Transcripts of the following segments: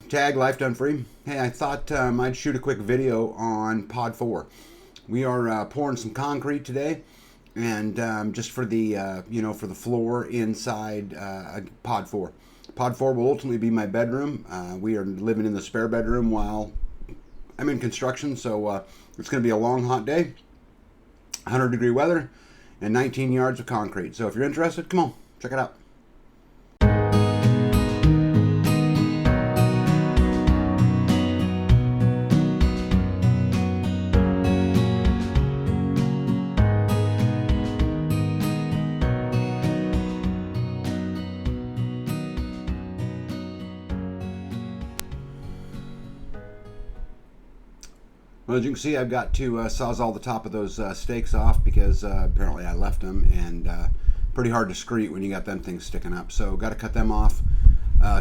Tag Life Done Free. Hey, I thought I'd shoot a quick video on Pod 4. We are pouring some concrete today, and just for the for the floor inside Pod 4. Pod 4 will ultimately be my bedroom. We are living in the spare bedroom while I'm in construction, so it's going to be a long, hot day, 100-degree weather, and 19 yards of concrete. So if you're interested, come on, check it out. Well, as you can see, I've got to sawzall the top of those stakes off because apparently I left them, and pretty hard to screed when you got them things sticking up. So got to cut them off.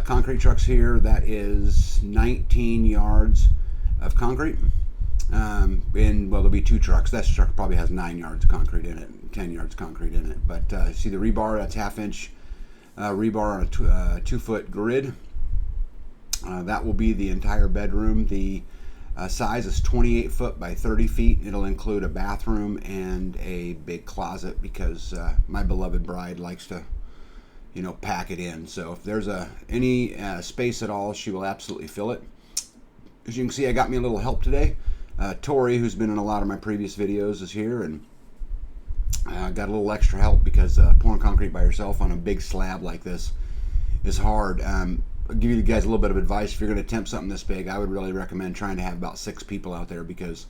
Concrete trucks here, that is 19 yards of concrete. Well, there'll be two trucks. That truck probably has 9 yards of concrete in it, 10 yards of concrete in it. But see the rebar, that's half-inch rebar on a 2-foot grid. That will be the entire bedroom. The size is 28 foot by 30 feet. It'll include a bathroom and a big closet because my beloved bride likes to, pack it in. So if there's any space at all, she will absolutely fill it. As you can see, I got me a little help today. Tori, who's been in a lot of my previous videos, is here, and got a little extra help because pouring concrete by yourself on a big slab like this is hard. I'll give you guys a little bit of advice. If you're going to attempt something this big, I would really recommend trying to have about 6 people out there because,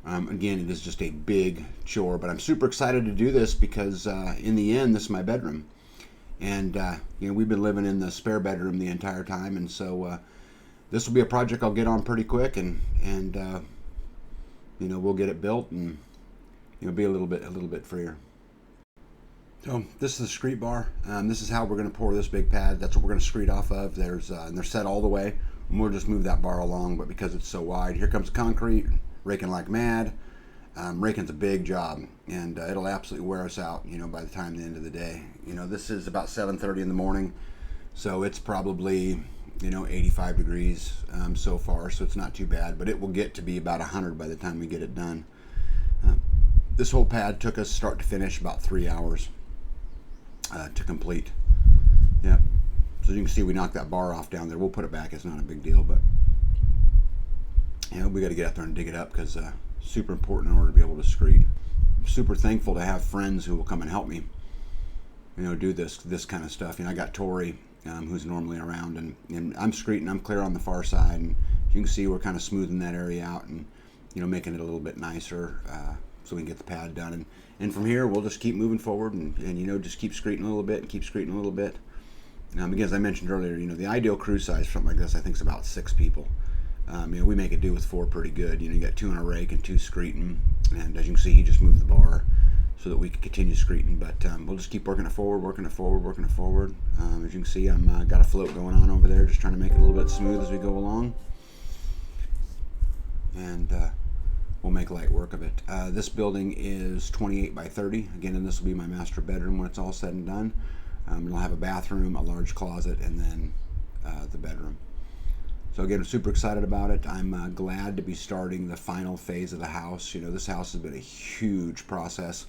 again, it is just a big chore. But I'm super excited to do this because, in the end, this is my bedroom. And, we've been living in the spare bedroom the entire time. And so this will be a project I'll get on pretty quick. And we'll get it built and, be a little bit freer. So this is the screed bar. This is how we're going to pour this big pad. That's what we're going to screed off of. And they're set all the way. And we'll just move that bar along, but because it's so wide, here comes concrete, raking like mad. Raking's a big job, and it'll absolutely wear us out, by the time the end of the day. This is about 7:30 in the morning, so it's probably, 85 degrees so far, so it's not too bad, but it will get to be about 100 by the time we get it done. This whole pad took us start to finish about 3 hours. To complete. Yeah. So you can see we knocked that bar off down there. We'll put it back. It's not a big deal, but we got to get out there and dig it up because super important in order to be able to screed. I'm super thankful to have friends who will come and help me. Do this kind of stuff. I got Tori, who's normally around, and I'm screeding. I'm clear on the far side, and you can see we're kind of smoothing that area out and making it a little bit nicer so we can get the pad done. And from here, we'll just keep moving forward and just keep screeding a little bit and keep screeding a little bit. Because I mentioned earlier, the ideal crew size for something like this, I think, is about 6 people. We make it do with 4 pretty good. You got 2 on a rake and 2 screeding. And as you can see, he just moved the bar so that we can continue screeding. But we'll just keep working it forward. As you can see, I'm got a float going on over there, just trying to make it a little bit smooth as we go along. And we'll make light work of it. This building is 28 by 30. Again, and this will be my master bedroom when it's all said and done. It'll have a bathroom, a large closet, and then the bedroom. So again, I'm super excited about it. I'm glad to be starting the final phase of the house. This house has been a huge process.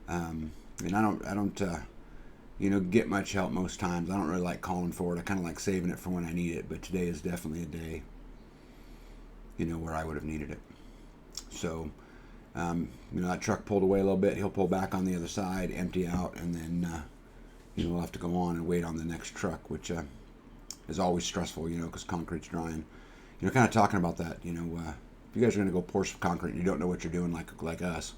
And I don't get much help most times. I don't really like calling for it. I kind of like saving it for when I need it. But today is definitely a day, where I would have needed it. So, that truck pulled away a little bit. He'll pull back on the other side, empty out, and then, we'll have to go on and wait on the next truck, which is always stressful, because concrete's drying. Kind of talking about that, if you guys are going to go pour some concrete and you don't know what you're doing like us,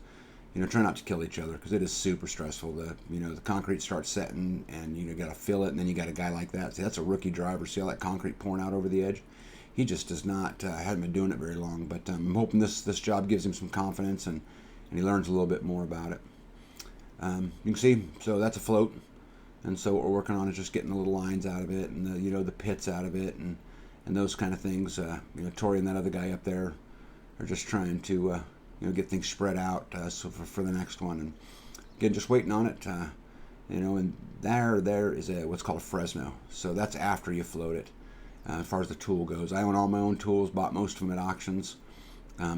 try not to kill each other because it is super stressful. The concrete starts setting and, you got to fill it, and then you got a guy like that. See, that's a rookie driver. See all that concrete pouring out over the edge? He just does not, hasn't been doing it very long, but I'm hoping this job gives him some confidence and he learns a little bit more about it. You can see, so that's a float, and so what we're working on is just getting the little lines out of it and the pits out of it and those kind of things. Tori and that other guy up there are just trying to get things spread out so for the next one, and again, just waiting on it. And there is what's called a Fresno, so that's after you float it. as far as the tool goes. I own all my own tools, bought most of them at auctions.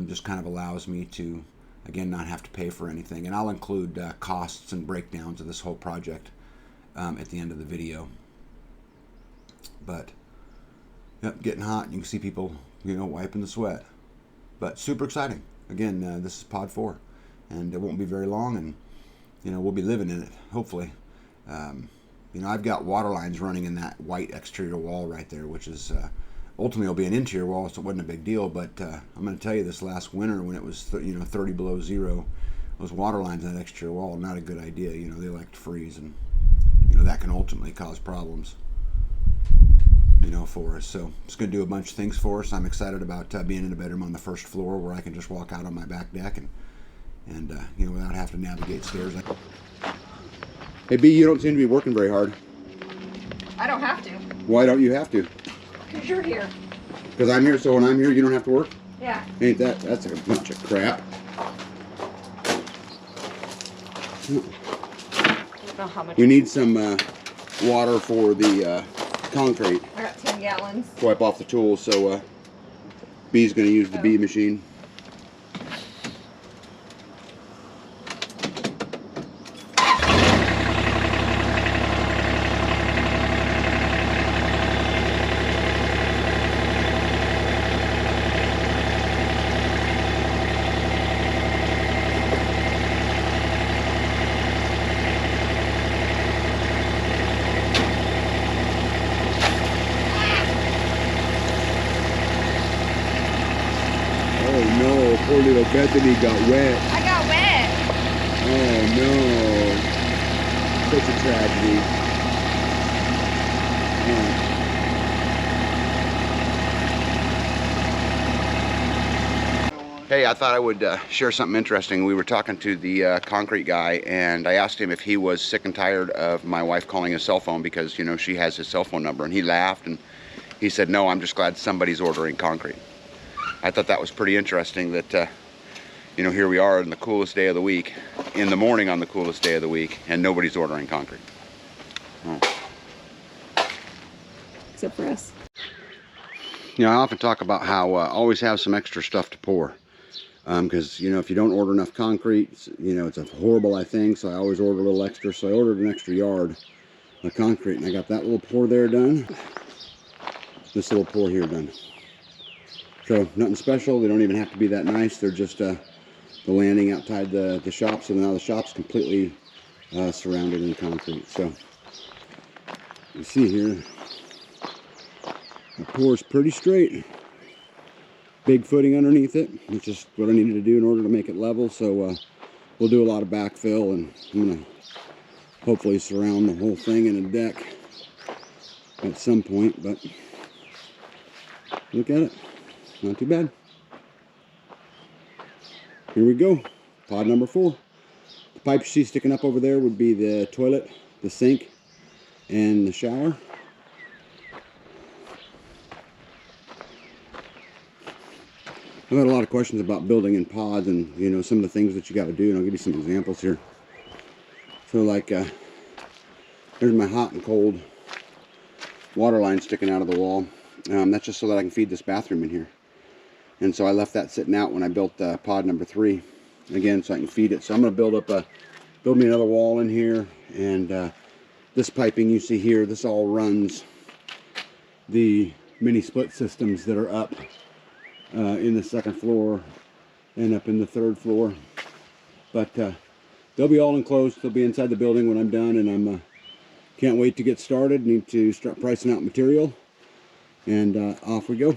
Just kind of allows me to, again, not have to pay for anything. And I'll include costs and breakdowns of this whole project at the end of the video. But, yep, getting hot. You can see people, wiping the sweat. But super exciting. Again, this is Pod 4. And it won't be very long, and, we'll be living in it, hopefully. I've got water lines running in that white exterior wall right there, which is ultimately will be an interior wall, so it wasn't a big deal. But I'm going to tell you, this last winter when it was 30 below zero, those water lines in that exterior wall, not a good idea. They like to freeze, and that can ultimately cause problems for us. So it's going to do a bunch of things for us. I'm excited about being in a bedroom on the first floor where I can just walk out on my back deck and without having to navigate stairs. Hey B, you don't seem to be working very hard. I don't have to. Why don't you have to? Because you're here. Because I'm here, so when I'm here, you don't have to work? Yeah. Ain't that's a bunch of crap. I don't know how much. We need some water for the concrete. I got 10 gallons. Wipe off the tools, so B's going to use the B machine. Poor little Bethany got wet. I got wet. Oh no. Such a tragedy. Hey, I thought I would share something interesting. We were talking to the concrete guy, and I asked him if he was sick and tired of my wife calling his cell phone because, she has his cell phone number, and he laughed, and he said, no, I'm just glad somebody's ordering concrete. I thought that was pretty interesting that, here we are in the coolest day of the week, in the morning on the coolest day of the week, and nobody's ordering concrete. Oh. Except for us. I often talk about how always have some extra stuff to pour. Because, if you don't order enough concrete, it's a horrible thing, so I always order a little extra. So I ordered an extra yard of concrete, and I got that little pour there done. This little pour here done. So nothing special. They don't even have to be that nice. They're just the landing outside the shop. So now the shop's completely surrounded in concrete. So you see here, the pour's pretty straight. Big footing underneath it, which is what I needed to do in order to make it level. So we'll do a lot of backfill, and I'm gonna hopefully surround the whole thing in a deck at some point. But look at it. Not too bad. Here we go. Pod number 4. The pipe you see sticking up over there would be the toilet, the sink, and the shower. I've had a lot of questions about building in pods and, some of the things that you got to do, and I'll give you some examples here. So like, there's my hot and cold water line sticking out of the wall. That's just so that I can feed this bathroom in here. And so I left that sitting out when I built pod number 3, again, so I can feed it. So I'm going to build me another wall in here, and this piping you see here, this all runs the mini split systems that are up in the second floor and up in the third floor. But they'll be all enclosed. They'll be inside the building when I'm done, and I'm can't wait to get started. Need to start pricing out material, and off we go.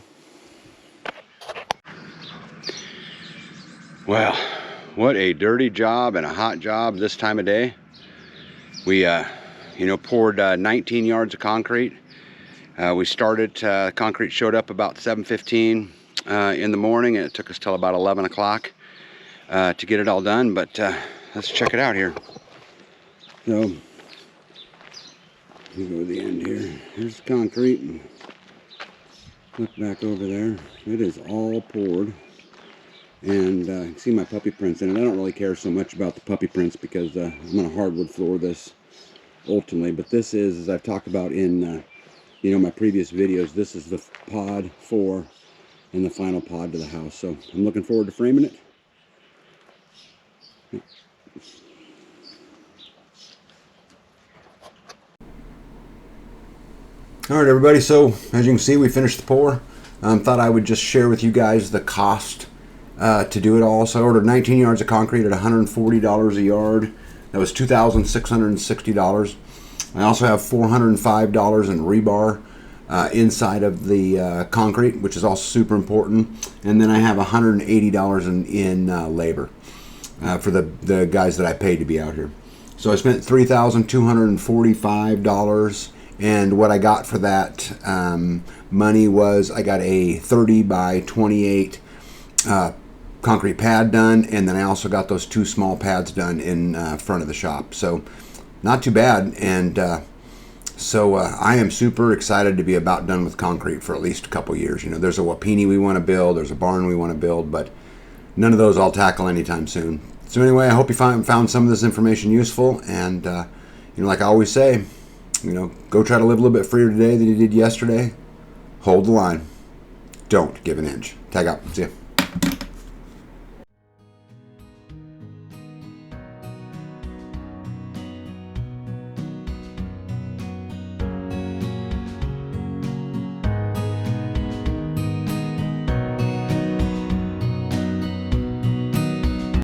Well, what a dirty job and a hot job this time of day. We poured 19 yards of concrete. We started, concrete showed up about 7:15 in the morning, and it took us till about 11 o'clock to get it all done. But let's check it out here. So, we go to the end here. Here's the concrete, and look back over there. It is all poured. And you can see my puppy prints in it. I don't really care so much about the puppy prints because I'm going to hardwood floor this ultimately. But this is, as I've talked about in my previous videos, this is the pod 4 and the final pod to the house. So I'm looking forward to framing it. All right, everybody. So as you can see, we finished the pour. Thought I would just share with you guys the cost to do it all. So I ordered 19 yards of concrete at $140 a yard. That was $2,660. I also have $405 in rebar inside of the concrete, which is also super important. And then I have $180 in labor for the guys that I paid to be out here. So I spent $3,245. And what I got for that money was I got a 30 by 28 concrete pad done, and then I also got those 2 small pads done in front of the shop. So not too bad. And so I am super excited to be about done with concrete for at least a couple years. There's a Wapini we want to build, there's a barn we want to build, but none of those I'll tackle anytime soon. So anyway, I hope you found some of this information useful, and like I always say, go try to live a little bit freer today than you did yesterday. Hold the line. Don't give an inch. Tag out. See ya.